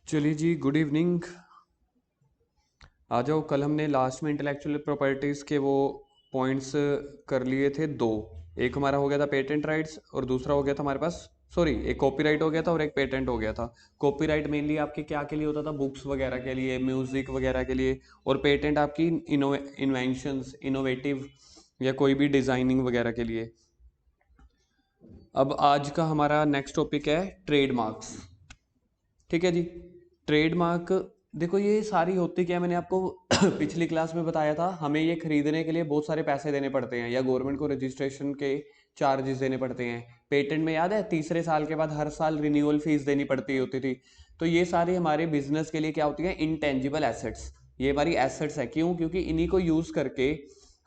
चलिए जी, good evening. आ जाओ। कल हमने लास्ट में इंटेलेक्चुअल प्रॉपर्टीज़ के वो पॉइंट्स कर लिए थे दो। एक हमारा हो गया था पेटेंट राइट्स और दूसरा हो गया था हमारे पास, सॉरी, एक कॉपीराइट हो गया था और एक पेटेंट हो गया था। कॉपीराइट मेनली आपके क्या के लिए होता था? बुक्स वगैरह के लिए, म्यूज़िक वगैरह के लिए। और पेटेंट आपकी इन्वेंशंस, इनोवेटिव या कोई भी डिज़ाइनिंग वगैरह के लिए। अब आज का हमारा नेक्स्ट टॉपिक है ट्रेडमार्क्स। ठीक है जी। ट्रेडमार्क, देखो ये सारी होती क्या है, मैंने आपको पिछली क्लास में बताया था। हमें ये खरीदने के लिए बहुत सारे पैसे देने पड़ते हैं या गवर्नमेंट को रजिस्ट्रेशन के चार्जेस देने पड़ते हैं। पेटेंट में याद है, तीसरे साल के बाद हर साल रिन्यूअल फीस देनी पड़ती होती थी। तो ये सारे हमारे बिजनेस के लिए क्या होती है? Intangible assets. ये हमारी एसेट्स है। क्यों? क्योंकि इन्हीं को यूज करके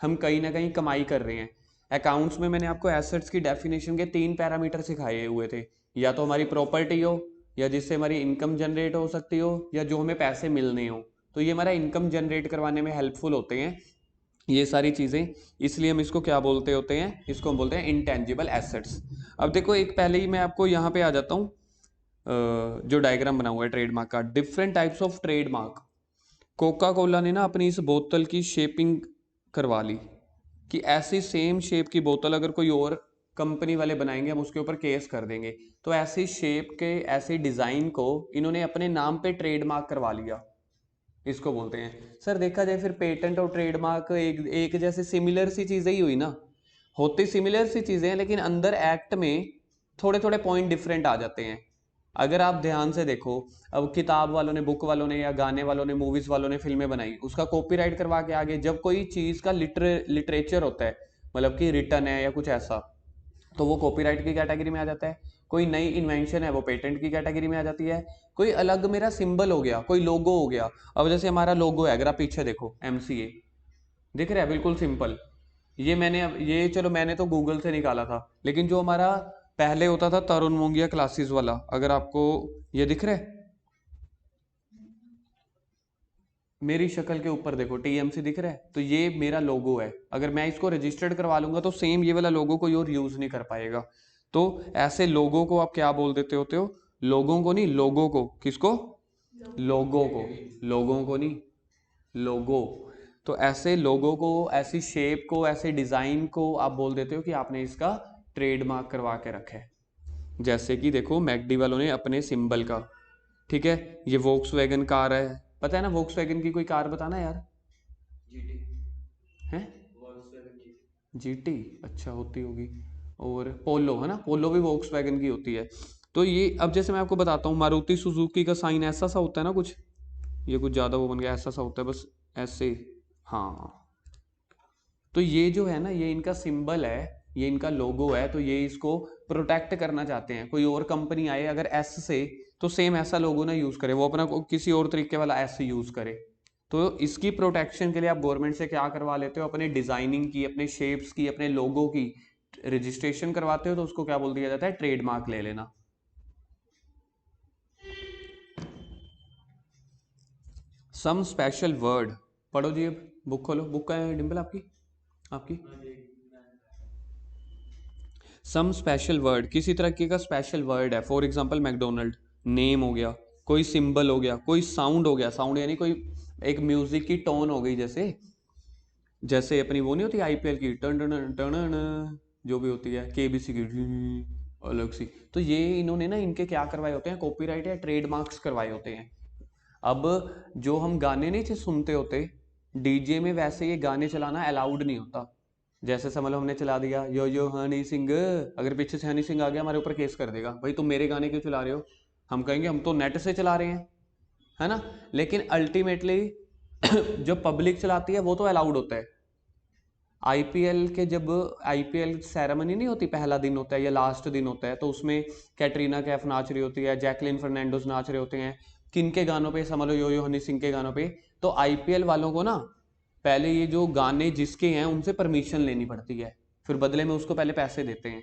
हम कहीं ना कहीं कमाई कर रहे हैं। अकाउंट्स में मैंने आपको एसेट्स की डेफिनेशन के 3 पैरामीटर सिखाए हुए थे। या तो हमारी प्रॉपर्टी हो, या जिससे हमारी इनकम जनरेट हो सकती हो, या जो हमें पैसे मिलने हो। तो ये हमारा इनकम जनरेट करवाने में हेल्पफुल होते हैं ये सारी चीज़ें। इसलिए हम इसको क्या बोलते होते हैं? इसको हम बोलते हैं इंटेंजिबल एसेट्स। अब देखो, एक पहले ही मैं आपको यहाँ पे आ जाता हूँ। जो डायग्राम बना हुआ है ट्रेडमार्क का, different types of trademark. Coca Cola ने ना अपनी इस बोतल की शेपिंग करवा ली कि ऐसी सेम शेप की बोतल अगर कोई और कंपनी वाले बनाएंगे हम उसके ऊपर केस कर देंगे। तो ऐसी शेप के, ऐसी डिजाइन को इन्होंने अपने नाम पे ट्रेडमार्क करवा लिया। इसको बोलते हैं सर, देखा जाए फिर पेटेंट और ट्रेडमार्क एक एक जैसे सिमिलर सी चीजें ही हुई ना। होती सिमिलर सी चीजें हैं लेकिन अंदर एक्ट में थोड़े थोड़े पॉइंट डिफरेंट आ जाते हैं। अगर आप ध्यान से देखो, अब किताब वालों ने, बुक वालों ने, या गाने वालों ने, मूवीज वालों ने फिल्में बनाई, उसका कॉपीराइट करवा के आगे जब कोई चीज का लिटरेचर होता है, मतलब कि रिटर्न है या कुछ ऐसा, तो वो कॉपीराइट की कैटेगरी में आ जाता है। कोई नई इन्वेंशन है वो पेटेंट की कैटेगरी में आ जाती है। कोई अलग मेरा सिंबल हो गया, कोई लोगो हो गया। अब जैसे हमारा लोगो है, अगर आप पीछे देखो, एमसीए दिख रहा है, बिल्कुल सिंपल। ये मैंने, अब ये चलो मैंने तो गूगल से निकाला था, लेकिन जो हमारा पहले होता था तरुण मोंगिया क्लासेस वाला, अगर आपको ये दिख रहा है, मेरी शक्ल के ऊपर देखो टीएमसी दिख रहा है, तो ये मेरा लोगो है। अगर मैं इसको रजिस्टर्ड करवा लूंगा तो सेम ये वाला लोगो कोई और यूज नहीं कर पाएगा। तो ऐसे लोगों को आप क्या बोल देते होते हो? लोगों को नहीं, लोगों को। किसको? लोगों को। लोगों को नहीं, लोगो। तो ऐसे लोगों को, ऐसी शेप को, ऐसे डिजाइन को आप बोल देते हो कि आपने इसका ट्रेडमार्क करवा के रखा है। जैसे कि देखो, मैकडी वालों ने अपने सिंबल का, ठीक है, ये वोक्स वैगन कार है। पता है ना वोक्स वैगन की कोई कार? बताना यार। है जीटी, अच्छा होती होगी। और पोलो है ना, पोलो भी वोक्स वैगन की होती है। तो ये अब जैसे मैं आपको बताता हूँ, मारुति सुजुकी का साइन ऐसा सा होता है ना कुछ, ये कुछ ज़्यादा वो बन गया, ऐसा सा होता है बस, ऐसे। हाँ, तो ये जो है ना, ये इनका सिंबल है, ये इनका लोगो है। तो ये इसको प्रोटेक्ट करना चाहते हैं। कोई और कंपनी आए अगर एस से, तो सेम ऐसा लोगो ना यूज करे, वो अपना किसी और तरीके वाला एस यूज करे। तो इसकी प्रोटेक्शन के लिए आप गवर्नमेंट से क्या करवा लेते हो? अपने डिजाइनिंग की, अपने शेप्स की, अपने लोगो की रजिस्ट्रेशन करवाते हो। तो उसको क्या बोल दिया जाता है? ट्रेडमार्क ले लेना। सम स्पेशल वर्ड, पढ़ो जी। अब बुक खोलो, बुक का है डिम्पल आपकी, आपकी। सम स्पेशल वर्ड, किसी तरीके का स्पेशल वर्ड है। फॉर एग्जांपल मैकडोनल्ड, नेम हो गया, कोई सिंबल हो गया, कोई साउंड हो गया। साउंड यानी कोई एक म्यूजिक की टोन हो गई, जैसे जैसे अपनी वो नहीं होती आईपीएल की टन टन टन टन, जो भी होती है, केबीसी की अलग सी। तो ये इन्होंने ना, इनके क्या करवाए होते हैं? कॉपीराइट या ट्रेडमार्क्स करवाए होते हैं। अब जो हम गाने नहीं सुनते होते डीजे में, वैसे ये गाने चलाना अलाउड नहीं होता। जैसे समझ लो हमने चला दिया यो हनी सिंह, अगर पीछे से हनी सिंह आ गया हमारे ऊपर केस कर देगा, भाई तुम मेरे गाने क्यों चला रहे हो? हम कहेंगे हम तो नेट से चला रहे हैं, है ना। लेकिन अल्टीमेटली जो पब्लिक चलाती है वो तो अलाउड होता है। आईपीएल के, जब आईपीएल सेरेमनी नहीं होती, पहला दिन होता है या लास्ट दिन होता है, तो उसमें कैटरीना कैफ नाच रही होती है, जैकलिन फर्नांडोस नाच रहे होते हैं। किन के गानों पे? समझ लो यो हनी सिंह के गानों पे। तो आईपीएल वालों को ना, पहले ये जो गाने जिसके हैं उनसे परमिशन लेनी पड़ती है, फिर बदले में उसको पहले पैसे देते हैं।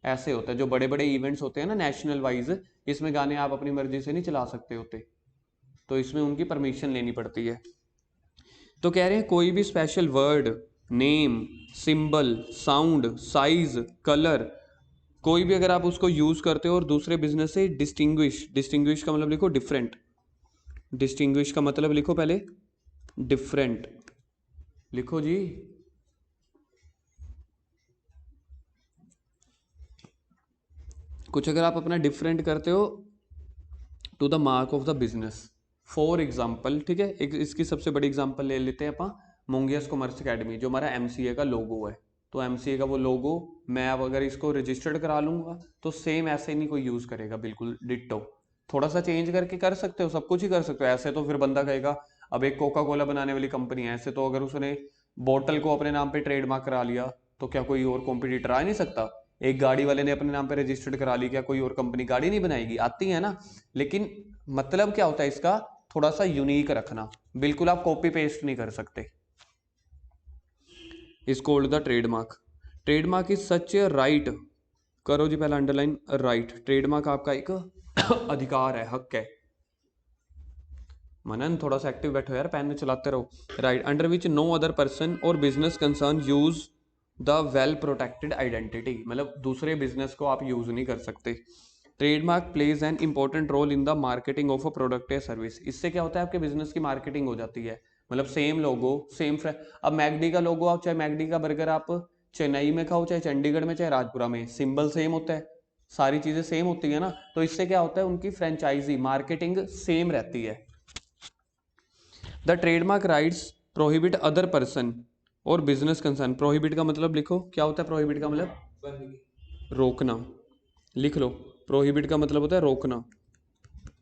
ऐसे होता है। जो बड़े बड़े इवेंट्स होते हैं ना नेशनल वाइज, इसमें गाने आप अपनी मर्जी से नहीं चला सकते होते, तो इसमें उनकी परमिशन लेनी पड़ती है। तो कह रहे हैं कोई भी special word, name, symbol, sound, size, colour, कोई भी अगर आप उसको यूज करते हो और दूसरे बिजनेस से डिस्टिंग्विश, डिस्टिंग्विश का मतलब लिखो डिफरेंट, डिस्टिंग्विश का मतलब लिखो पहले, डिफरेंट लिखो जी। कुछ अगर आप अपना डिफरेंट करते हो to the mark of the business, for example, ठीक है, एक इसकी सबसे बड़ी एग्जाम्पल ले लेते हैं अपन, मोंगियस कॉमर्स अकेडमी जो हमारा एमसीए का लोगो है। तो एमसीए का वो लोगो मैं अब अगर इसको रजिस्टर्ड करा लूंगा तो सेम ऐसे नहीं कोई यूज करेगा, बिल्कुल डिट्टो। थोड़ा सा चेंज करके कर सकते हो, सब कुछ ही कर सकते हो। ऐसे तो फिर बंदा कहेगा, अब एक कोका कोला बनाने वाली कंपनी है, ऐसे तो अगर उसने बोतल को अपने नाम पे ट्रेडमार्क करा लिया तो क्या कोई और कॉम्पिटिटर आ नहीं सकता? एक गाड़ी वाले ने अपने नाम पे रजिस्टर्ड करा ली, क्या कोई और कंपनी गाड़ी नहीं बनाएगी? आती है ना। लेकिन मतलब क्या होता है इसका, थोड़ा सा यूनिक रखना, बिल्कुल आप कॉपी पेस्ट नहीं कर सकते। Is called the trademark. Trademark is such A right, करो जी पहला अंडरलाइन, राइट। ट्रेडमार्क आपका एक अधिकार है, हक है। मनन थोड़ा सा एक्टिव बैठो यार, पेन चलाते रहो। Right, under which no other person और business concern use the well protected identity, मतलब दूसरे बिजनेस को आप यूज नहीं कर सकते। Trademark plays an important role in the marketing of a product या सर्विस। इससे क्या होता है, आपके बिजनेस की मार्केटिंग हो जाती है। मतलब सेम लोगो, सेम अब मैकडी का लोगो, आप चाहे मैकडी का बर्गर आप चेन्नई में खाओ, चाहे चंडीगढ़ में, चाहे राजपुरा में, सिंबल सेम होता है, सारी चीजें सेम होती है ना। तो इससे क्या होता है, उनकी फ्रेंचाइजी मार्केटिंग सेम रहती है। The trademark rights prohibit other person और बिजनेस कंसर्न। प्रोहिबिट का मतलब लिखो, क्या होता है प्रोहिबिट का मतलब? रोकना। लिख लो, प्रोहिबिट का मतलब होता है रोकना।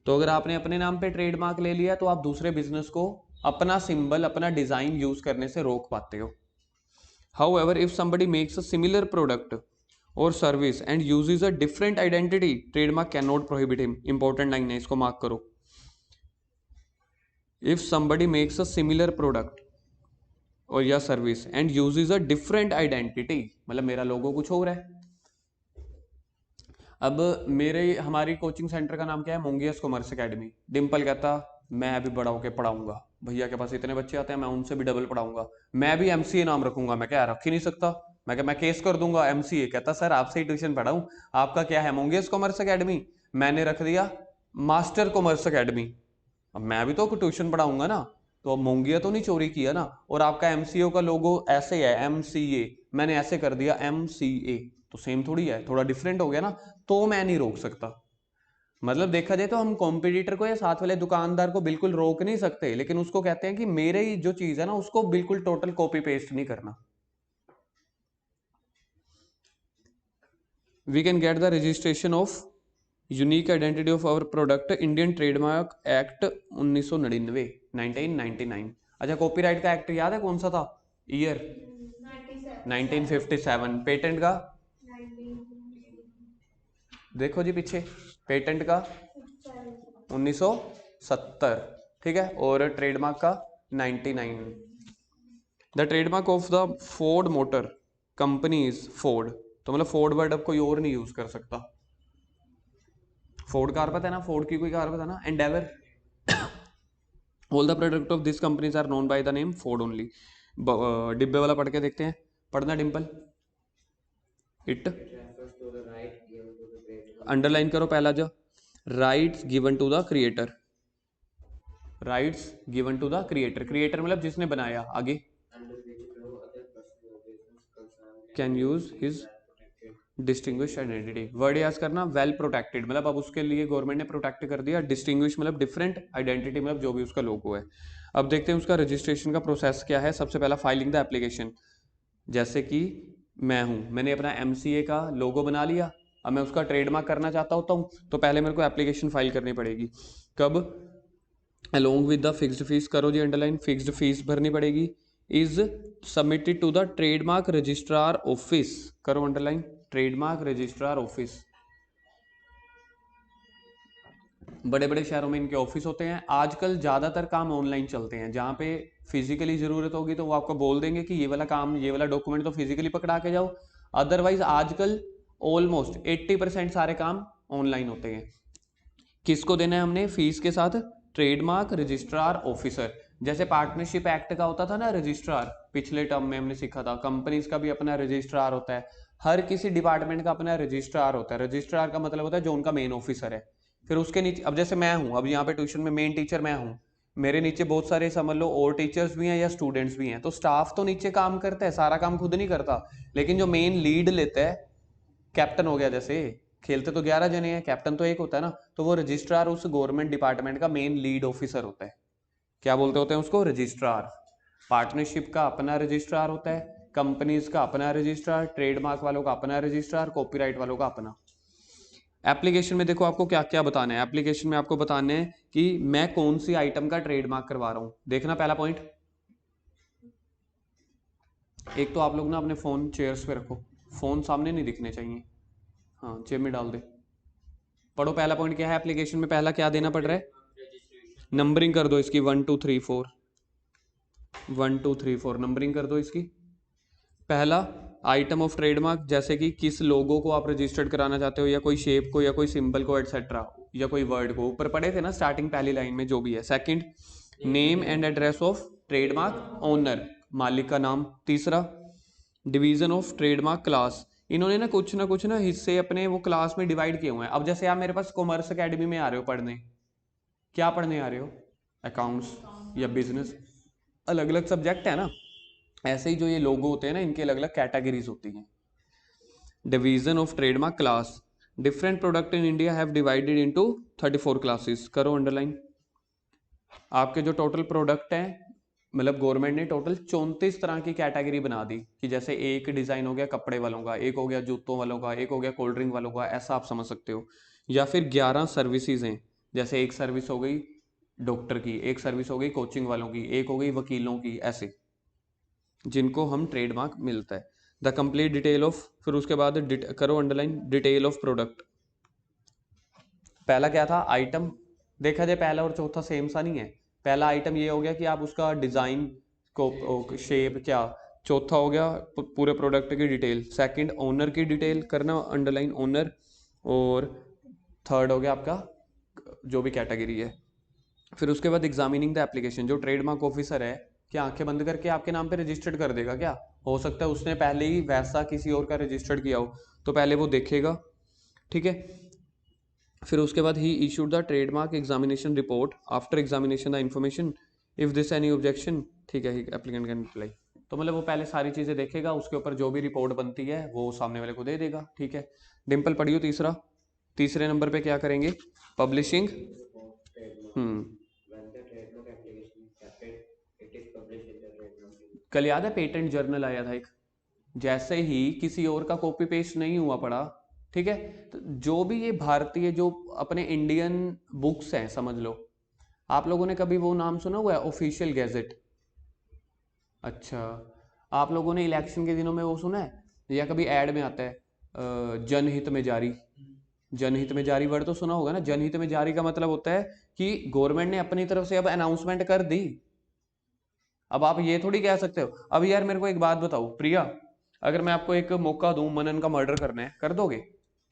तो अगर आपने अपने नाम पे ट्रेडमार्क ले लिया तो आप दूसरे बिजनेस को अपना सिंबल, अपना डिजाइन यूज करने से रोक पाते हो। However, if somebody makes a similar product or service and uses a different identity, trademark cannot prohibit him. Important line है, इसको मार्क करो। If somebody makes a similar product और या service and uses a different identity, मतलब मेरा लोगो कुछ और है। अब हमारी कोचिंग सेंटर का नाम क्या है? मोंगियस कॉमर्स अकेडमी। डिम्पल कहता मैं अभी बड़ा होकर पढ़ाऊंगा, भैया के पास इतने बच्चे आते हैं, मैं उनसे भी डबल पढ़ाऊंगा, मैं भी एमसीए नाम रखूंगा। मैं क्या रख ही नहीं सकता, मैं केस कर दूंगा एमसीए। कहता सर आपसे ही ट्यूशन पढ़ाऊं, आपका क्या है? मोंगियस कॉमर्स अकेडमी। मैंने रख दिया मास्टर कॉमर्स अकेडमी। अब मैं भी तो ट्यूशन पढ़ाऊंगा ना, तो अब मोंगिया तो नहीं चोरी किया ना। और आपका एमसीओ का लोगो ऐसे है, एमसीए, मैंने ऐसे कर दिया एमसीए, तो सेम थोड़ी है, थोड़ा डिफरेंट हो गया ना। तो मैं नहीं रोक सकता। मतलब देखा जाए तो हम कॉम्पिटिटर को या साथ वाले दुकानदार को बिल्कुल रोक नहीं सकते, लेकिन उसको कहते हैं कि मेरे ही जो चीज है ना उसको बिल्कुल टोटल कॉपी पेस्ट नहीं करना। We can get the registration of unique identity of our product, Indian trademark act 1999, 1999। अच्छा, कॉपीराइट का एक्ट याद है कौन सा था? ईयर 1957। पेटेंट का देखो जी पीछे, पेटेंट का 1970, ठीक है, और ट्रेडमार्क का 99। The trademark of the Ford motor company is Ford. तो मतलब फोर्ड वर्ड अब कोई और नहीं यूज कर सकता। फोर्ड कार पता है ना, फोर्ड की कोई कार पता है ना, Endeavour. All the product of this companies are known by the name Ford only. डिब्बे वाला पढ़ के देखते हैं, पढ़ना डिम्पल। इट अंडरलाइन करो पहला जो, rights given to the creator. Rights given to the creator, creator मतलब जिसने बनाया। आगे can use his distinguish identity. Word याद करना, वेल प्रोटेक्टेड मतलब अब उसके लिए गवर्नमेंट ने प्रोटेक्ट कर दिया। डिस्टिंग्विश मतलब डिफरेंट, आइडेंटिटी मतलब जो भी उसका लोगो है। अब देखते हैं उसका रजिस्ट्रेशन का प्रोसेस क्या है। सबसे पहला फाइलिंग द एप्लीकेशन। जैसे कि मैं हूं, मैंने अपना एमसीए का लोगो बना लिया, अब मैं उसका ट्रेडमार्क करना चाहता होता हूं, तो पहले मेरे को एप्लीकेशन फाइल करनी पड़ेगी। कब? Along with the fixed fees, करो जी अंडरलाइन, फिक्स्ड फीस भरनी पड़ेगी। Is submitted to the trademark registrar office, करो अंडरलाइन, ट्रेडमार्क रजिस्ट्रार ऑफिस। बड़े बड़े शहरों में इनके ऑफिस होते हैं। आजकल ज़्यादातर काम ऑनलाइन चलते हैं, जहाँ पे फिजिकली ज़रूरत होगी तो वो आपको बोल देंगे कि ये वाला काम, ये वाला डॉक्यूमेंट तो फिजिकली पकड़ा के जाओ। अदरवाइज आजकल ऑलमोस्ट 80% सारे काम ऑनलाइन होते हैं। किसको देना है हमने फीस के साथ? Trademark registrar officer. जैसे पार्टनरशिप एक्ट का होता था ना रजिस्ट्रार, पिछले टर्म में हमने सीखा था, कंपनीज का भी अपना रजिस्ट्रार होता है। हर किसी डिपार्टमेंट का अपना रजिस्ट्रार होता है। रजिस्ट्रार का मतलब होता है जो उनका मेन ऑफिसर है। फिर उसके नीचे, अब जैसे मैं हूँ, अब यहाँ पे ट्यूशन में मेन टीचर मैं हूँ, मेरे नीचे बहुत सारे समझ लो और टीचर्स भी हैं या स्टूडेंट्स भी हैं, तो स्टाफ तो नीचे काम करता है, सारा काम खुद नहीं करता, लेकिन जो मेन लीड लेता है, कैप्टन हो गया, जैसे खेलते तो 11 जने हैं, कैप्टन तो एक होता है ना, तो वो रजिस्ट्रार उस गवर्नमेंट डिपार्टमेंट का मेन लीड ऑफिसर होता है। क्या बोलते होते हैं उसको? रजिस्ट्रार। पार्टनरशिप का अपना रजिस्ट्रार होता है, कंपनीज का अपना रजिस्ट्रार, ट्रेडमार्क वालों का अपना रजिस्ट्रार, कॉपीराइट वालों का अपना। एप्लीकेशन में देखो आपको क्या क्या बताना है, एप्लीकेशन में आपको बताने हैं कि मैं कौन सी आइटम का ट्रेडमार्क करवा रहा हूं। देखना पहला पॉइंट, एक तो आप लोग ना अपने फोन चेयर्स पे रखो, फोन सामने नहीं दिखने चाहिए, हाँ जेब में डाल दे। पढ़ो पहला पॉइंट क्या है एप्लीकेशन में, पहला क्या देना पड़ रहा है? नंबरिंग कर दो इसकी 1 2 3 4, 1 2 3 4 नंबरिंग कर दो इसकी। पहला आइटम ऑफ ट्रेडमार्क, जैसे कि किस लोगो को आप रजिस्टर्ड कराना चाहते हो, या कोई शेप को, या कोई सिंबल को, एटसेट्रा, या कोई वर्ड को, ऊपर पढ़े थे ना स्टार्टिंग पहली लाइन में जो भी है। Second, name and address of trademark owner, मालिक का नाम। तीसरा, डिवीजन ऑफ ट्रेडमार्क क्लास, इन्होंने ना कुछ ना हिस्से अपने वो क्लास में डिवाइड किए हुए हैं। अब जैसे आप मेरे पास कॉमर्स अकेडमी में आ रहे हो पढ़ने, क्या पढ़ने आ रहे हो? अकाउंट्स या बिजनेस, अलग अलग सब्जेक्ट है ना, ऐसे ही जो ये लोगो होते हैं ना, इनके अलग अलग कैटेगरीज होती हैं। Division of trademark class, different product in India have divided into 34 classes, करो अंडरलाइन। आपके जो टोटल प्रोडक्ट हैं, मतलब गवर्नमेंट ने टोटल 34 तरह की कैटेगरी बना दी, कि जैसे एक डिजाइन हो गया कपड़े वालों का, एक हो गया जूतों वालों का, एक हो गया कोल्ड ड्रिंक वालों का, ऐसा आप समझ सकते हो। या फिर 11 सर्विसेज हैं, जैसे एक सर्विस हो गई डॉक्टर की, एक सर्विस हो गई कोचिंग वालों की, एक हो गई वकीलों की, ऐसे जिनको हम ट्रेडमार्क मिलता है। द कंप्लीट डिटेल ऑफ, फिर उसके बाद करो अंडरलाइन, डिटेल ऑफ प्रोडक्ट। पहला क्या था? आइटम। देखा जाए पहला और चौथा सेम सा नहीं है। पहला आइटम ये हो गया कि आप उसका डिजाइन को, शेप क्या। चौथा हो गया पूरे प्रोडक्ट की डिटेल। सेकंड, ओनर की डिटेल करना अंडरलाइन, ओनर। और थर्ड हो गया आपका जो भी कैटेगरी है। फिर उसके बाद एग्जामिनिंग द एप्लीकेशन, जो ट्रेडमार्क ऑफिसर है, क्या आंखें बंद करके आपके नाम पे रजिस्टर्ड कर देगा? क्या हो सकता है उसने पहले ही वैसा किसी और का रजिस्टर्ड किया हो, तो पहले वो देखेगा, ठीक है। फिर उसके बाद ही issued the trademark examination report, after examination the information, if this any objection, ठीक है, एप्लीकेंट कैन रिप्लाई। तो मतलब वो पहले सारी चीजें देखेगा, उसके ऊपर जो भी रिपोर्ट बनती है वो सामने वाले को दे देगा, ठीक है। डिम्पल पढ़ियो तीसरा, तीसरे नंबर पे क्या करेंगे? पब्लिशिंग। कल याद है पेटेंट जर्नल आया था एक, जैसे ही किसी और का कॉपी पेस्ट नहीं हुआ पड़ा, ठीक है, तो जो भी ये भारतीय जो अपने इंडियन बुक्स हैं, समझ लो, आप लोगों ने कभी वो नाम सुना हुआ है ऑफिशियल गैजेट? अच्छा, आप लोगों ने इलेक्शन के दिनों में वो सुना है, या कभी एड में आता है जनहित में जारी? जनहित में जारी वर्ड तो सुना होगा ना। जनहित में जारी का मतलब होता है कि गवर्नमेंट ने अपनी तरफ से अब अनाउंसमेंट कर दी। अब आप ये थोड़ी कह सकते हो, अब यार मेरे को एक बात बताओ प्रिया, अगर मैं आपको एक मौका दूं मनन का मर्डर करना है, कर दोगे?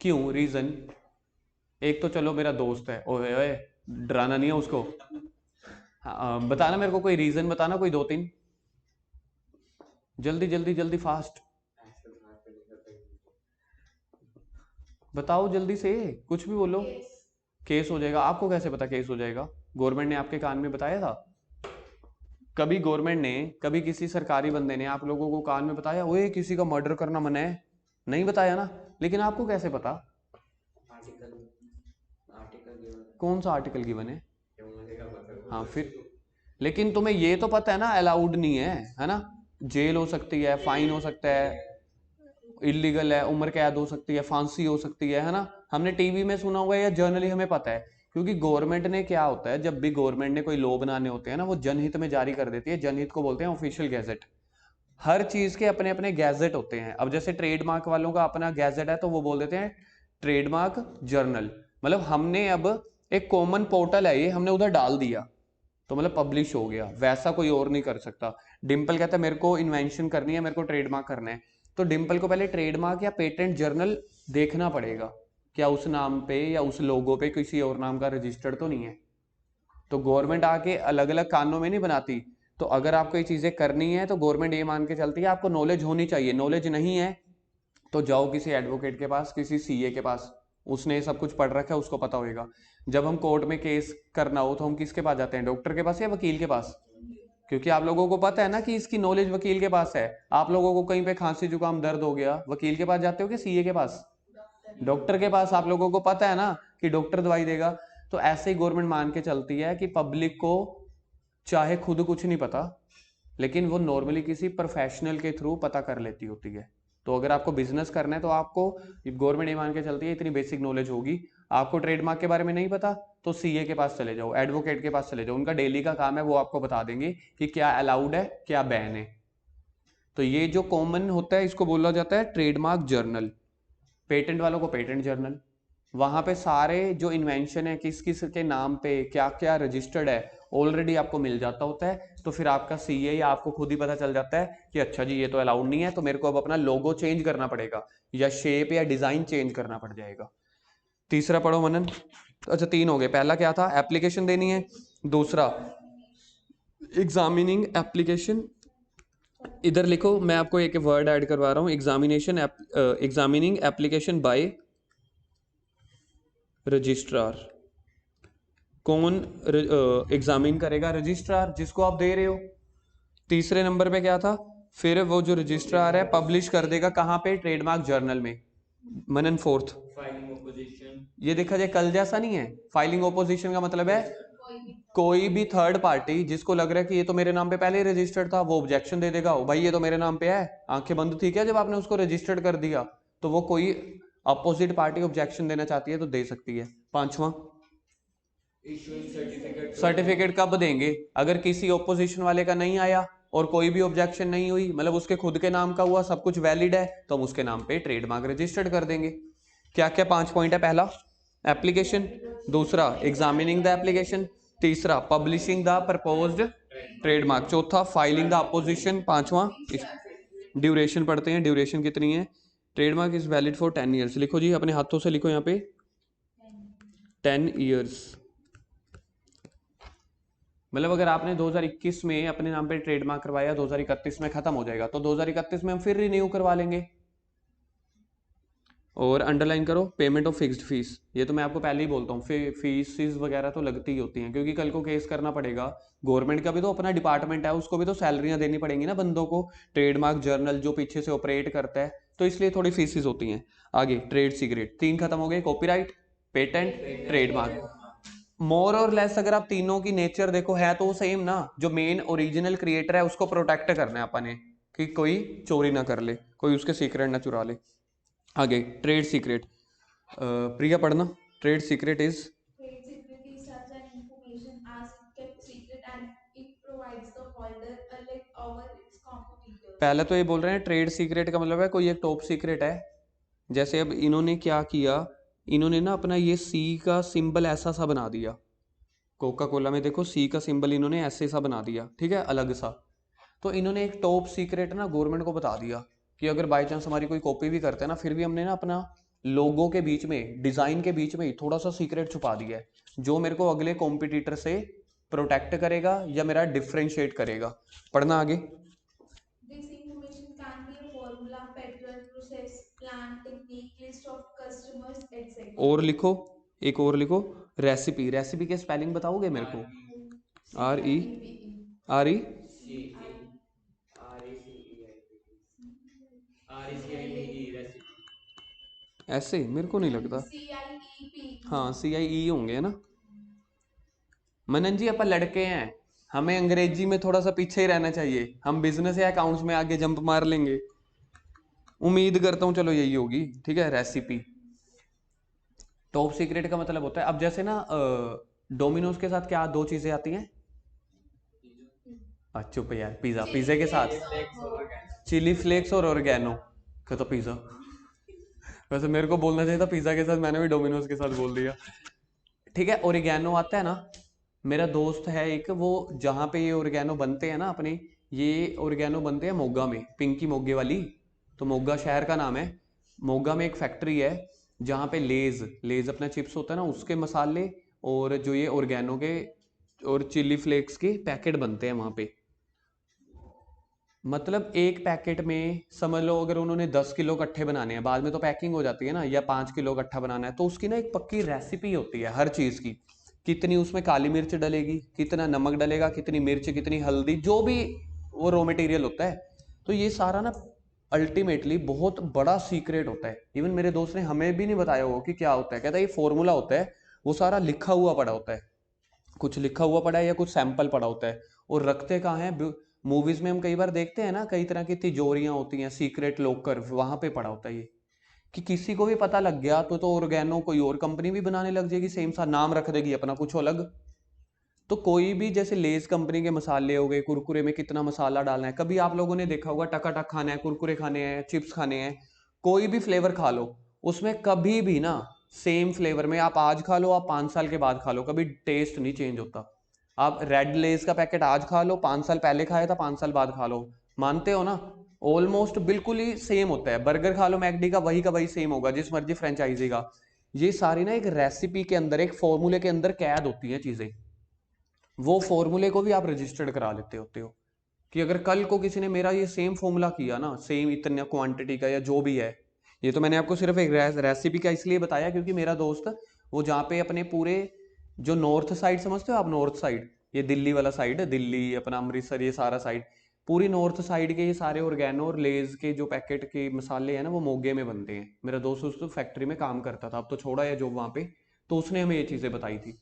क्यों? रीजन? एक तो चलो मेरा दोस्त है, ओए ओए डराना नहीं है उसको। हाँ, बताना मेरे को कोई रीजन, बताना कोई 2 3, जल्दी जल्दी जल्दी फास्ट बताओ, जल्दी से कुछ भी बोलो। केस हो जाएगा? आपको कैसे पता केस हो जाएगा? गवर्नमेंट ने आपके कान में बताया था? कभी गवर्नमेंट ने, कभी किसी सरकारी बंदे ने आप लोगों को कान में बताया ओए किसी का मर्डर करना मना है? नहीं बताया ना। लेकिन आपको कैसे पता? कौन सा आर्टिकल गिवन है? हाँ फिर, लेकिन तुम्हें ये तो पता है ना अलाउड नहीं है ना? जेल हो सकती है, फाइन हो सकता है, इलीगल है, उम्र कैद हो सकती है, फांसी हो सकती है ना? हमने टीवी में सुना हुआ है या जर्नली हमें पता है? क्योंकि गवर्नमेंट ने, क्या होता है जब भी गवर्नमेंट ने कोई लॉ बनाने होते हैं ना, वो जनहित में जारी कर देती है। जनहित को बोलते हैं ऑफिशियल गैजेट। हर चीज के अपने अपने गैजेट होते हैं। अब जैसे ट्रेडमार्क वालों का अपना गैजेट है, तो वो बोल देते हैं ट्रेडमार्क जर्नल। मतलब हमने अब एक कॉमन पोर्टल है ये, हमने उधर डाल दिया तो मतलब पब्लिश हो गया, वैसा कोई और नहीं कर सकता। डिम्पल कहता है मेरे को इन्वेंशन करनी है, मेरे को ट्रेडमार्क करना है, तो डिम्पल को पहले ट्रेडमार्क या पेटेंट जर्नल देखना पड़ेगा, क्या उस नाम पे या उस लोगो पे किसी और नाम का रजिस्टर्ड तो नहीं है। तो गवर्नमेंट आके अलग अलग कानूनों में नहीं बनाती। तो अगर आपको ये चीजें करनी है तो गवर्नमेंट ये मान के चलती है आपको नॉलेज होनी चाहिए। नॉलेज नहीं है तो जाओ किसी एडवोकेट के पास, किसी सीए के पास, उसने सब कुछ पढ़ रखा है, उसको पता होगा। जब हम कोर्ट में केस करना हो तो हम किसके पास जाते हैं, डॉक्टर के पास या वकील के पास? क्योंकि आप लोगों को पता है ना कि इसकी नॉलेज वकील के पास है। आप लोगों को कहीं पे खांसी जुकाम दर्द हो गया, वकील के पास जाते हो कि सीए के पास? डॉक्टर के पास। आप लोगों को पता है ना कि डॉक्टर दवाई देगा। तो ऐसे ही गवर्नमेंट मान के चलती है कि पब्लिक को चाहे खुद कुछ नहीं पता, लेकिन वो नॉर्मली किसी प्रोफेशनल के थ्रू पता कर लेती होती है। तो अगर आपको बिजनेस करना है तो आपको गवर्नमेंट ये मान के चलती है इतनी बेसिक नॉलेज होगी। आपको ट्रेडमार्क के बारे में नहीं पता तो सीए के पास चले जाओ, एडवोकेट के पास चले जाओ, उनका डेली का काम है, वो आपको बता देंगे कि क्या अलाउड है क्या बैन है। तो ये जो कॉमन होता है इसको बोला जाता है ट्रेडमार्क जर्नल। पेटेंट वालों को पेटेंट जर्नल, वहां पे सारे जो इन्वेंशन है किस किस के नाम पे क्या क्या रजिस्टर्ड है ऑलरेडी आपको मिल जाता होता है। तो फिर आपका सीए या आपको खुद ही पता चल जाता है कि अच्छा जी ये तो अलाउड नहीं है, तो मेरे को अब अपना लोगो चेंज करना पड़ेगा या शेप या डिजाइन चेंज करना पड़ जाएगा। तीसरा पढ़ो मनन। अच्छा 3 हो गए। पहला क्या था, एप्लीकेशन देनी है। दूसरा एग्जामिनिंग एप्लीकेशन। इधर लिखो, मैं आपको एक वर्ड ऐड करवा रहा हूं, examination examining application by registrar. कौन एग्जामिन करेगा? रजिस्ट्रार, जिसको आप दे रहे हो। तीसरे नंबर पे क्या था, फिर वो जो रजिस्ट्रार है पब्लिश कर देगा कहाँ पे, ट्रेडमार्क जर्नल में। मनन फोर्थ, फाइलिंग ओपोजिशन। ये देखा जाए कल जैसा नहीं है। फाइलिंग ओपोजिशन का मतलब है कोई भी थर्ड पार्टी जिसको लग रहा है कि ये तो मेरे नाम पे पहले ही रजिस्टर्ड था, वो ऑब्जेक्शन दे देगा, भाई ये तो मेरे नाम पे है, आंखें बंद थी क्या जब आपने उसको रजिस्टर्ड कर दिया? तो वो कोई अपोजिट पार्टी ऑब्जेक्शन देना चाहती है तो दे सकती है। पांचवा, सर्टिफिकेट कब देंगे? अगर किसी ओपोजिशन वाले का नहीं आया और कोई भी ऑब्जेक्शन नहीं हुई, मतलब उसके खुद के नाम का हुआ, सब कुछ वैलिड है, तो हम उसके नाम पे ट्रेडमार्क रजिस्टर्ड कर देंगे। क्या क्या 5 पॉइंट है? पहला एप्लीकेशन, दूसरा एग्जामिनिंग द एप्लीकेशन, तीसरा पब्लिशिंग द प्रपोज्ड ट्रेडमार्क, चौथा फाइलिंग द अपोजिशन, पांचवा ड्यूरेशन पढ़ते हैं, ड्यूरेशन कितनी है? Trademark is valid for 10 years. लिखो जी, अपने हाथों से लिखो यहाँ पे 10 ईयर्स। मतलब अगर आपने 2021 में अपने नाम पे ट्रेडमार्क करवाया, 2031 में खत्म हो जाएगा, तो 2031 में हम फिर रिन्यू करवा लेंगे। और अंडरलाइन करो पेमेंट ऑफ फिक्स्ड फीस। ये तो मैं आपको पहले ही बोलता हूँ, फीस वगैरह तो लगती ही होती हैं, क्योंकि कल को केस करना पड़ेगा। गवर्नमेंट का भी तो अपना डिपार्टमेंट है, उसको भी तो सैलरियां देनी पड़ेंगी ना बंदों को, ट्रेडमार्क जर्नल जो पीछे से ऑपरेट करता है, तो इसलिए थोड़ी फीसिस होती हैं। आगे ट्रेड सीक्रेट, 3 खत्म हो गए, कॉपीराइट, पेटेंट, ट्रेडमार्क। मोर और लेस अगर आप तीनों की नेचर देखो है तो सेम ना, जो मेन ओरिजिनल क्रिएटर है उसको प्रोटेक्ट करना है अपन ने कि कोई चोरी ना कर ले, कोई उसके सीक्रेट ना चुरा ले। आगे ट्रेड सीक्रेट, प्रिया पढ़ना। Trade secret is Trade secret is such an information as it kept secret and it provides the holder a leg over its competitors. पहले तो ये बोल रहे हैं ट्रेड सीक्रेट का मतलब है कोई एक टॉप सीक्रेट है। जैसे अब इन्होंने क्या किया, इन्होंने ना अपना ये सी का सिंबल ऐसा सा बना दिया, कोका कोला में देखो सी का सिंबल इन्होंने ऐसे सा बना दिया, ठीक है, अलग सा। तो इन्होंने एक टॉप सीक्रेट ना गवर्नमेंट को बता दिया कि अगर बाई चांस हमारी कोई कॉपी भी करते हैं ना, फिर भी हमने ना अपना लोगो के बीच में, डिजाइन के बीच में ही थोड़ा सा सीक्रेट छुपा दिया है, जो मेरे को अगले कॉम्पिटिटर से प्रोटेक्ट करेगा या मेरा डिफ्रेंशिएट करेगा। पढ़ना आगे। This information can be a formula, pattern, process, plan, technique, list of customers, etc. और लिखो, एक और लिखो, रेसिपी। रेसिपी के स्पेलिंग बताओगे मेरे को? आर ई आर ई ऐसे मेरे को नहीं लगता। CIEP. हाँ CIE होंगे है ना। मनन जी अपन लड़के हैं, हमें अंग्रेजी में थोड़ा सा पीछे ही रहना चाहिए, हम बिजनेस या अकाउंट्स में आगे जंप मार लेंगे। उम्मीद करता हूँ चलो यही होगी, ठीक है। रेसिपी, टॉप सीक्रेट का मतलब होता है, अब जैसे ना डोमिनोज के साथ क्या 2 चीजें आती हैं? चुप यार, पिज्जा, पिज्जे के साथ चिली फ्लेक्स और ऑर्गेनो, क्या तो पिज्जा। वैसे मेरे को बोलना चाहिए था पिज्जा के साथ, मैंने भी डोमिनोज के साथ बोल दिया, ठीक है। ओरिगैनो आता है ना, मेरा दोस्त है एक, वो जहाँ पे ये ओरिगैनो बनते हैं ना अपने, ये ओरिगैनो बनते हैं मोगा में, पिंकी मोगे वाली। तो मोगा शहर का नाम है। मोगा में एक फैक्ट्री है जहाँ पे लेज लेज अपना चिप्स होता है ना, उसके मसाले और जो ये ओरिगैनो के और चिली फ्लेक्स के पैकेट बनते हैं वहाँ पे। मतलब एक पैकेट में समझ लो अगर उन्होंने 10 किलो इकट्ठे बनाने हैं, बाद में तो पैकिंग हो जाती है ना, या 5 किलो इकट्ठा बनाना है, तो उसकी ना एक पक्की रेसिपी होती है हर चीज़ की। कितनी उसमें काली मिर्च डलेगी, कितना नमक डलेगा, कितनी मिर्च, कितनी हल्दी, जो भी वो रॉ मटेरियल होता है। तो ये सारा ना अल्टीमेटली बहुत बड़ा सीक्रेट होता है। इवन मेरे दोस्त ने हमें भी नहीं बताया हो कि क्या होता है, कहता है ये फॉर्मूला होता है, वो सारा लिखा हुआ पड़ा होता है, कुछ लिखा हुआ पड़ा है या कुछ सैंपल पड़ा होता है। और रखते कहाँ है, मूवीज में हम कई बार देखते हैं ना, कई तरह की तिजोरियां होती हैं, सीक्रेट लॉकर, वहां पे पड़ा होता है ये। कि किसी को भी पता लग गया तो ऑर्गेनो कोई और कंपनी भी बनाने लग जाएगी, सेम सा नाम रख देगी अपना कुछ अलग। तो कोई भी जैसे लेस कंपनी के मसाले हो गए, कुरकुरे में कितना मसाला डालना है, कभी आप लोगों ने देखा होगा टकाटक खाना है, कुरकुरे खाने हैं, चिप्स खाने हैं, कोई भी फ्लेवर खा लो, उसमें कभी भी ना सेम फ्लेवर में आप आज खा लो, आप 5 साल के बाद खा लो, कभी टेस्ट नहीं चेंज होता। आप रेड लेस का पैकेट आज खा लो, 5 साल पहले खाया था, 5 साल बाद खा लो, मानते हो ना, ऑलमोस्ट बिल्कुल ही सेम होता है। बर्गर खा लो मैकडी का, वही का वही सेम होगा, जिस मर्जी फ्रेंचाइजी का। ये सारी ना एक रेसिपी के अंदर, एक फॉर्मूले के अंदर कैद होती हैं चीजें। वो फॉर्मूले को भी आप रजिस्टर्ड करा लेते होते हो कि अगर कल को किसी ने मेरा ये सेम फॉर्मूला किया ना, सेम इतना क्वांटिटी का या जो भी है। ये तो मैंने आपको सिर्फ एक रेसिपी का इसलिए बताया क्योंकि मेरा दोस्त वो जहाँ पे अपने पूरे जो नॉर्थ साइड समझते हो आप, नॉर्थ साइड, ये दिल्ली वाला साइड है, दिल्ली अपना अमृतसर, ये सारा साइड, पूरी नॉर्थ साइड के ये सारे ऑर्गेनो और लेज के जो पैकेट के मसाले हैं ना, वो मोगे में बनते हैं। मेरा दोस्त उस फैक्ट्री में काम करता था, अब तो छोड़ा है जॉब वहाँ पे, तो उसने हमें ये चीज़ें बताई थी।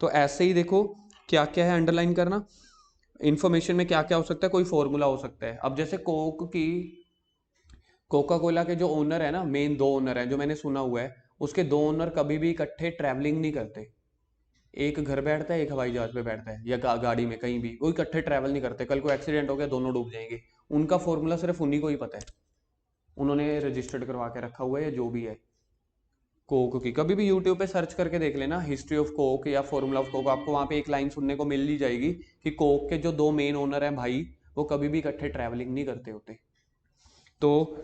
तो ऐसे ही देखो क्या क्या है, अंडरलाइन करना। इंफॉर्मेशन में क्या क्या हो सकता है, कोई फॉर्मूला हो सकता है। अब जैसे कोका कोला के जो ओनर है ना, मेन 2 ओनर है जो मैंने सुना हुआ है, उसके 2 ओनर कभी भी इकट्ठे ट्रैवलिंग नहीं करते। एक घर बैठता है, एक हवाई जहाज पे बैठता है, या गाड़ी में कहीं भी, वो इकट्ठे ट्रैवल नहीं करते। कल को एक्सीडेंट हो गया, दोनों डूब जाएंगे। उनका फॉर्मूला सिर्फ उन्हीं को ही पता है, उन्होंने रजिस्टर्ड करवा के रखा हुआ है, या जो भी है। कोक की कभी भी यूट्यूब पे सर्च करके देख लेना, हिस्ट्री ऑफ कोक या फॉर्मूला ऑफ कोक, आपको वहां पे एक लाइन सुनने को मिल ही जाएगी कि कोक के जो 2 मेन ओनर हैं भाई, वो कभी भी इकट्ठे ट्रैवलिंग नहीं करते होते। तो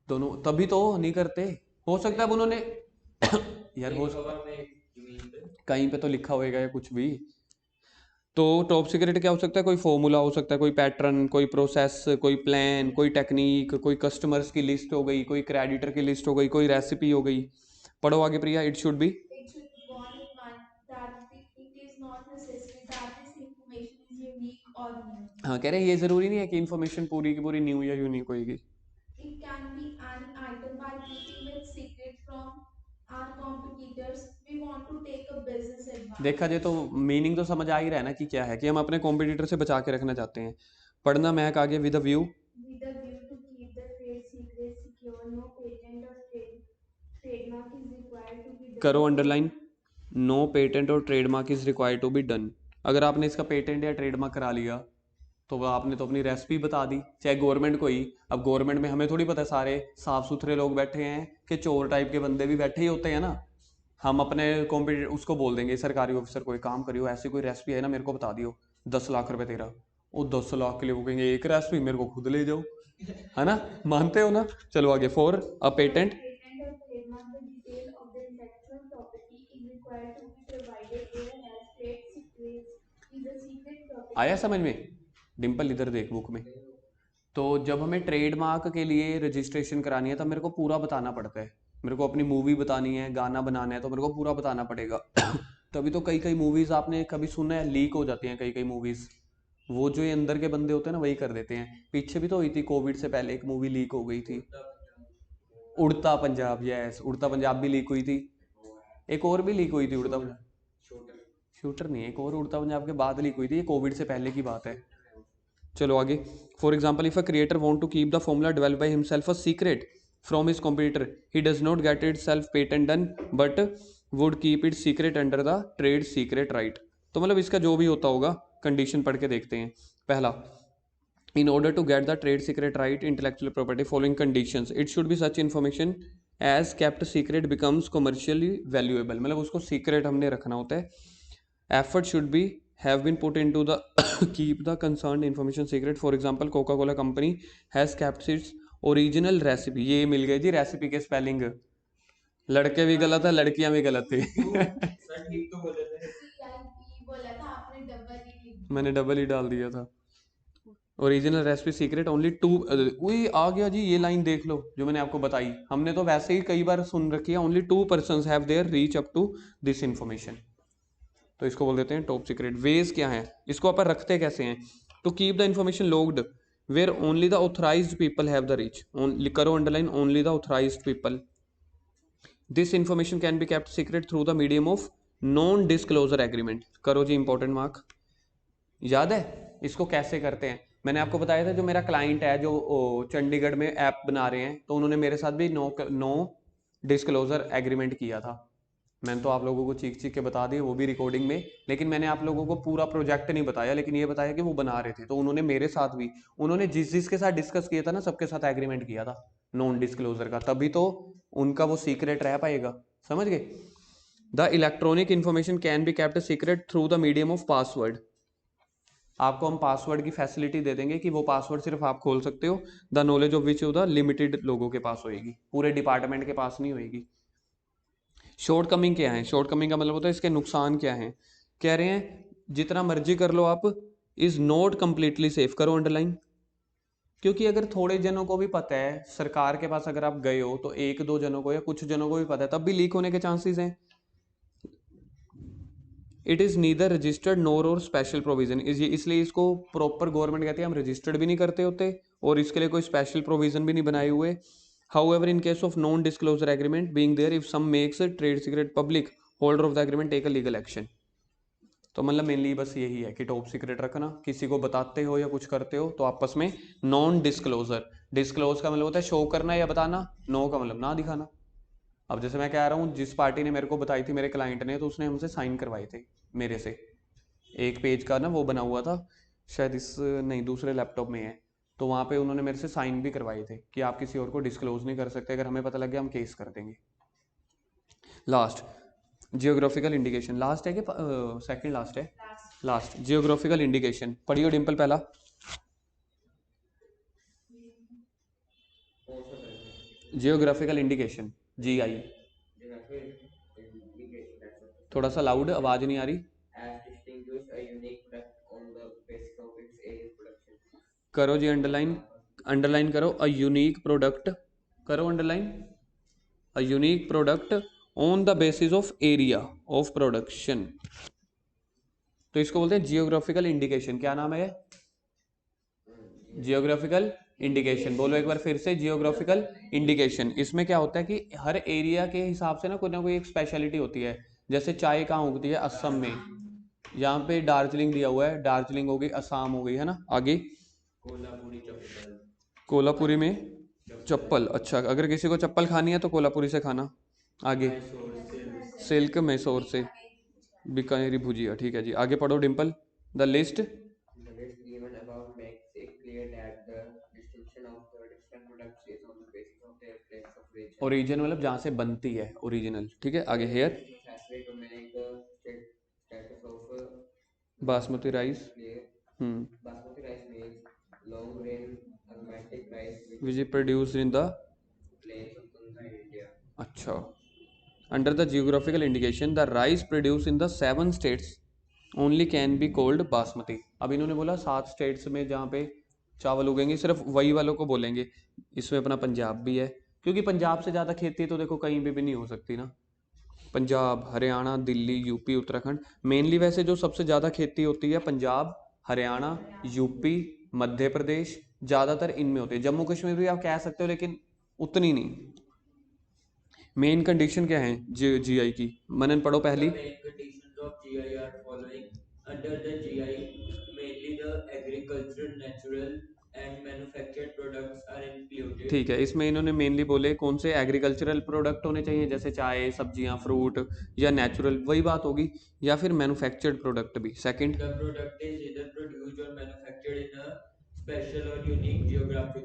दोनों तभी तो नहीं करते। हो सकता है अब उन्होंने यार हो कहीं पे तो लिखा होएगा या कुछ भी। तो टॉप सीक्रेट क्या हो सकता है, कोई फॉर्मूला हो सकता है, कोई पैटर्न, कोई प्रोसेस, कोई प्लान, कोई टेक्निक, कोई कस्टमर्स की लिस्ट हो गई, कोई क्रेडिटर की लिस्ट हो गई, कोई रेसिपी हो गई। पढ़ो आगे Priya, it should be. It should be borne in mind that it is not necessary that this information is unique or new. हाँ, कह रहे हैं ये जरूरी नहीं है कि इन्फॉर्मेशन पूरी की पूरी न्यू या यूनिक होगी। It can be any item by keeping it secret from our competitors. We want to take a business देखा जाए तो advantage मीनिंग तो समझ आ ही रहा है ना कि क्या है, कि हम अपने कॉम्पिटिटर से बचा के रखना चाहते हैं। पढ़ना महक आगे, with a view. with a view to keep the trade secret secure. No patent or trademark is required to be करो done. अंडरलाइन, नो पेटेंट और trademark is required to be done. अगर आपने इसका पेटेंट या trademark करा लिया तो वह आपने तो अपनी रेसिपी बता दी, चाहे गवर्नमेंट को ही। अब गवर्नमेंट में हमें थोड़ी पता है, सारे साफ सुथरे लोग बैठे हैं कि चोर टाइप के बंदे भी बैठे ही होते हैं ना। हम अपने कॉम्पिटिटर उसको बोल देंगे, सरकारी ऑफिसर को, एक काम करियो ऐसी कोई रेसिपी है ना, मेरे को बता दियो, 10 लाख रुपए तेरा। वो 10 लाख के लिए वो कहेंगे एक रेसिपी मेरे को खुद ले जाओ, है ना, मानते हो ना। चलो आगे, for a For a patent. patent or trademark, the detail of the intellectual property is required to be provided, whereas trade secrets is a secret property. आया समझ में? डिम्पल इधर देख बुक में। तो जब हमें ट्रेडमार्क के लिए रजिस्ट्रेशन करानी है, तब मेरे को पूरा बताना पड़ता है। मेरे को अपनी मूवी बतानी है, गाना बनाना है, तो मेरे को पूरा बताना पड़ेगा। तभी तो कई कई मूवीज आपने कभी सुना है लीक हो जाती हैं, कई कई मूवीज। वो जो ये अंदर के बंदे होते हैं ना, वही कर देते हैं। पीछे भी तो हुई थी, कोविड से पहले एक मूवी लीक हो गई थी, उड़ता पंजाब। यस, उड़ता पंजाब भी लीक हुई थी। एक और भी लीक हुई थी, उड़ता पंजाब। शूटर नहीं, एक और उड़ता पंजाब के बाद लीक हुई थी, ये कोविड से पहले की बात है। चलो आगे, for example if a creator want to keep the formula develop by himself a secret from his competitor, he does not get it self patent done, but would keep it secret under the trade secret right. तो मतलब इसका जो भी होता होगा, condition पढ़ के देखते हैं। पहला, in order to get the trade secret right intellectual property following conditions, it should be such information as kept secret becomes commercially valuable। मतलब उसको secret हमने रखना होता है। effort should be have been put into the keep the concerned information secret। for example coca cola company has kept its original recipe। ये मिल गई जी recipe के spelling, लड़के भी गलत है, लड़कियां भी गलत थी। सर ठीक तो बोले थे। CIP बोला था आपने, डबल ही लिख दिया। मैंने डबल ही डाल दिया था। Original recipe secret only two. वही आ गया जी, ये लाइन देख लो जो मैंने आपको बताई, हमने तो वैसे ही कई बार सुन रखी है, only 2 person have their reach up to this information. तो इसको बोल देते हैं टॉप सीक्रेट। वेज क्या है, इसको अपन रखते कैसे हैं, to keep the information logged where only the authorized people have the reach, करो underline only the authorized people. This information can be kept secret through the medium of non disclosure agreement, करो जी important mark. याद है इसको कैसे करते हैं, मैंने आपको बताया था, जो मेरा क्लाइंट है जो चंडीगढ़ में ऐप बना रहे हैं, तो उन्होंने मेरे साथ भी नो डिस्क्लोजर एग्रीमेंट किया था। मैंने तो आप लोगों को चीख चीख के बता दिया, वो भी रिकॉर्डिंग में, लेकिन मैंने आप लोगों को पूरा प्रोजेक्ट नहीं बताया, लेकिन ये बताया कि वो बना रहे थे, तो उन्होंने मेरे साथ भी, उन्होंने जिस जिसके साथ डिस्कस किया था ना, सबके साथ एग्रीमेंट किया था नॉन डिस्क्लोजर का, तभी तो उनका वो सीक्रेट रह पाएगा। समझ गए। The electronic information can be kept secret through the medium of password, आपको हम पासवर्ड की फैसिलिटी दे देंगे कि वो पासवर्ड सिर्फ आप खोल सकते हो, the knowledge of which the limited लोगों के पास होएगी, पूरे डिपार्टमेंट के पास नहीं होएगी। शॉर्ट कमिंग क्या है, शॉर्ट कमिंग का मतलब होता है इसके नुकसान क्या हैं, कह रहे हैं जितना मर्जी कर लो आप, इज नॉट कंप्लीटली सेफ, करो अंडरलाइन। क्योंकि अगर थोड़े जनों को भी पता है, सरकार के पास अगर आप गए हो तो एक दो जनों को या कुछ जनों को भी पता है, तब भी लीक होने के चांसेस हैं। इट इज़ नीदर रजिस्टर्ड नोर और स्पेशल प्रोविजन, इसलिए इसको प्रॉपर गवर्नमेंट कहती है, हम रजिस्टर्ड भी नहीं करते होते और इसके लिए कोई स्पेशल प्रोविजन भी नहीं बनाए हुए। However in case of non disclosure agreement being there, if some makes trade secret public, holder of the agreement take a legal action. तो मतलब मेनली बस यही है कि टॉप सीक्रेट रखना, किसी को बताते हो या कुछ करते हो तो आपस में नॉन डिस्क्लोजर, डिस्क्लोज का मतलब होता है शो करना या बताना, नो का मतलब ना दिखाना। अब जैसे मैं कह रहा हूँ, जिस पार्टी ने मेरे को बताई थी मेरे क्लाइंट ने, तो उसने हमसे साइन करवाए थे मेरे से, एक पेज का ना वो बना हुआ था, शायद इस नहीं दूसरे लैपटॉप में है, तो वहाँ पे उन्होंने मेरे से साइन भी करवाए थे कि आप किसी और को डिस्क्लोज नहीं कर सकते, अगर हमें पता लग गया हम केस कर देंगे। लास्ट जियोग्राफिकल इंडिकेशन, लास्ट है कि सेकंड लास्ट है, लास्ट जियोग्राफिकल इंडिकेशन, पढ़ियो डिम्पल पहला। जियोग्राफिकल इंडिकेशन, GI, थोड़ा सा लाउड, आवाज नहीं आ रही। करो जी अंडरलाइन, अंडरलाइन करो, अ यूनिक प्रोडक्ट, करो underline, a unique product on the basis of area of production. तो इसको बोलते हैं जियोग्राफिकल इंडिकेशन, क्या नाम है, जियोग्राफिकल इंडिकेशन, बोलो एक बार फिर से, जियोग्राफिकल इंडिकेशन। इसमें क्या होता है कि हर एरिया के हिसाब से ना कोई एक स्पेशलिटी होती है, जैसे चाय कहाँ उगती है, असम में, यहाँ पे दार्जिलिंग दिया हुआ है, दार्जिलिंग हो गई, असम हो गई, है ना। आगे कोल्हापुरी में चप्पल, अच्छा अगर किसी को चप्पल खानी है तो कोल्हापुरी से खाना। आगे सिल्क मैसूर से, बीकानेरी भुजिया, ठीक है जी। आगे पढ़ो डिम्पल, द लिस्ट, ओरिजिन मतलब जहाँ से बनती है, ओरिजिनल, ठीक है। आगे here, basmati rice, which is produced in the, अच्छा, under the geographical indication the rice produce in the 7 states only can be called basmati. अब इन्होंने बोला 7 स्टेट्स में जहाँ पे चावल उगेंगे, सिर्फ वही वालों को बोलेंगे, इसमें अपना पंजाब भी है, क्योंकि पंजाब से ज़्यादा खेती तो देखो कहीं भी नहीं हो सकती ना, पंजाब, हरियाणा, दिल्ली, यूपी, उत्तराखंड, मेनली वैसे जो सबसे ज़्यादा खेती होती है पंजाब, हरियाणा, यूपी, मध्य प्रदेश, ज़्यादातर इनमें होती है, जम्मू कश्मीर भी आप कह सकते हो लेकिन उतनी नहीं। मेन कंडीशन क्या है GI की, मनन पढ़ो पहली, ठीक है। इसमें इन्होंने मेनली बोले कौन से एग्रीकल्चरल प्रोडक्ट होने चाहिए, जैसे चाय, सब्जियां, फ्रूट, या नेचुरल, वही बात होगी, या फिर मैन्युफैक्चर्ड प्रोडक्ट भी। सेकंड,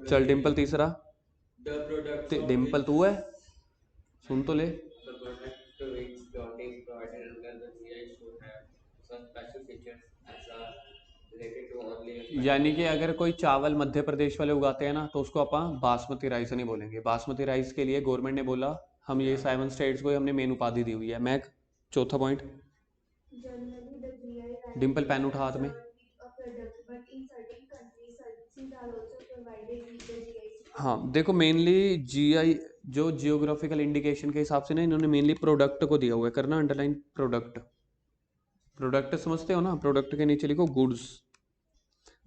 चल डिम्पल तीसरा, डिम्पल तू है, सुन तो ले, यानी कि अगर कोई चावल मध्य प्रदेश वाले उगाते हैं ना, तो उसको अपन बासमती राइस नहीं बोलेंगे, बासमती राइस के लिए गवर्नमेंट ने बोला हम ये 7 स्टेट्स को हमने मेन उपाधि दी हुई है। मैं चौथा point, Generally, the GI dimple rice pen is उठा हाथ में, concerned with a product, but in certain countries, These are also provided with the GIC. हाँ देखो मेनली जीआई जो जियोग्राफिकल इंडिकेशन के हिसाब से ना इन्होंने मेनली प्रोडक्ट को दिया हुआ है, करना अंडरलाइन प्रोडक्ट। प्रोडक्ट समझते हो ना, प्रोडक्ट के नीचे लिखो गुड्स।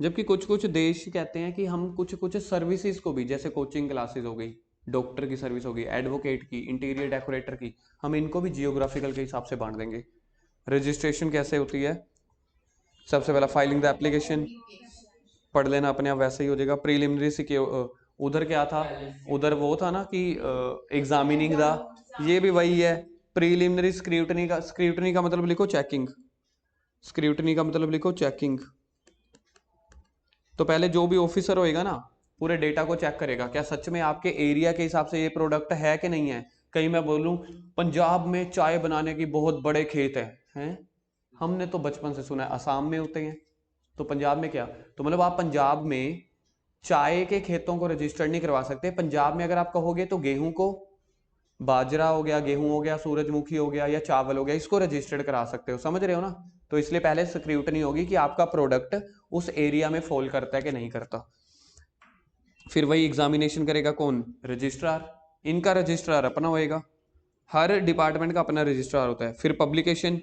जबकि कुछ कुछ देश कहते हैं कि हम कुछ कुछ सर्विसेज को भी, जैसे कोचिंग क्लासेस हो गई, डॉक्टर की सर्विस होगी, एडवोकेट की, इंटीरियर डेकोरेटर की, हम इनको भी जियोग्राफिकल के हिसाब से बांट देंगे। रजिस्ट्रेशन कैसे होती है, सबसे पहला फाइलिंग द एप्लीकेशन, पढ़ लेना अपने आप वैसे ही हो जाएगा। प्रीलिमिनरी से उधर क्या था, उधर वो था ना कि एग्जामिनिंग द, ये भी वही है। प्रीलिमिनरी स्क्रूटनी का मतलब लिखो चेकिंग, स्क्रूटनी का मतलब लिखो चेकिंग। तो पहले जो भी ऑफिसर होएगा ना पूरे डेटा को चेक करेगा, क्या सच में आपके एरिया के हिसाब से ये प्रोडक्ट है कि नहीं है। कहीं मैं बोलूं पंजाब में चाय बनाने की बहुत बड़े खेत हैं, हमने तो बचपन से सुना है असम में होते हैं, तो पंजाब में क्या, तो मतलब आप पंजाब में चाय के खेतों को रजिस्टर नहीं करवा सकते। पंजाब में अगर आप कहोगे तो गेहूं को, बाजरा हो गया, गेहूं हो गया, सूरजमुखी हो गया या चावल हो गया, इसको रजिस्टर्ड करा सकते हो, समझ रहे हो ना। तो इसलिए पहले स्क्रूटनी होगी कि आपका प्रोडक्ट उस एरिया में फॉल करता है कि नहीं करता। फिर वही एग्जामिनेशन करेगा कौन, रजिस्ट्रार। इनका रजिस्ट्रार अपना होएगा, हर डिपार्टमेंट का अपना रजिस्ट्रार होता है। फिर पब्लिकेशन,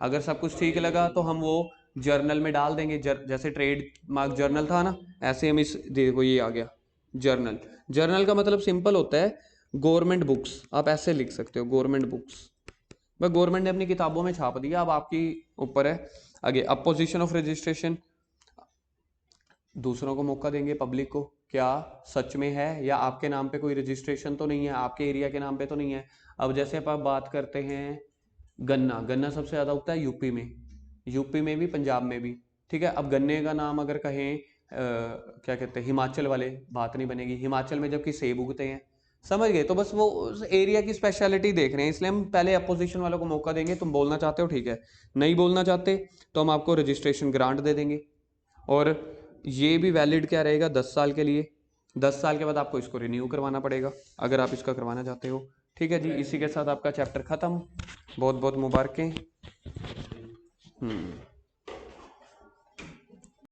अगर सब कुछ ठीक लगा तो हम वो जर्नल में डाल देंगे, जैसे ट्रेड मार्क जर्नल था ना, ऐसे हम इस, देखो ये आ गया जर्नल। जर्नल का मतलब सिंपल होता है गवर्नमेंट बुक्स, आप ऐसे लिख सकते हो गवर्नमेंट बुक्स, बस गवर्नमेंट ने अपनी किताबों में छाप दिया, अब आपकी ऊपर है। आगे अपोजिशन ऑफ रजिस्ट्रेशन, दूसरों को मौका देंगे, पब्लिक को, क्या सच में है या आपके नाम पे कोई रजिस्ट्रेशन तो नहीं है, आपके एरिया के नाम पे तो नहीं है। अब जैसे आप बात करते हैं गन्ना, गन्ना सबसे ज़्यादा उगता है यूपी में, यूपी में भी पंजाब में भी, ठीक है। अब गन्ने का नाम अगर कहें क्या कहते हैं हिमाचल वाले, बात नहीं बनेगी, हिमाचल में जबकि सेब उगते हैं, समझ गए। तो बस वो उस एरिया की स्पेशलिटी देख रहे हैं, इसलिए हम पहले अपोजिशन वालों को मौका देंगे। तुम बोलना चाहते हो ठीक है, नहीं बोलना चाहते तो हम आपको रजिस्ट्रेशन ग्रांट दे देंगे। और ये भी वैलिड क्या रहेगा, 10 साल के लिए। 10 साल के बाद आपको इसको रिन्यू करवाना पड़ेगा अगर आप इसका करवाना चाहते हो। ठीक है जी, इसी के साथ आपका चैप्टर ख़त्म। बहुत बहुत मुबारकें।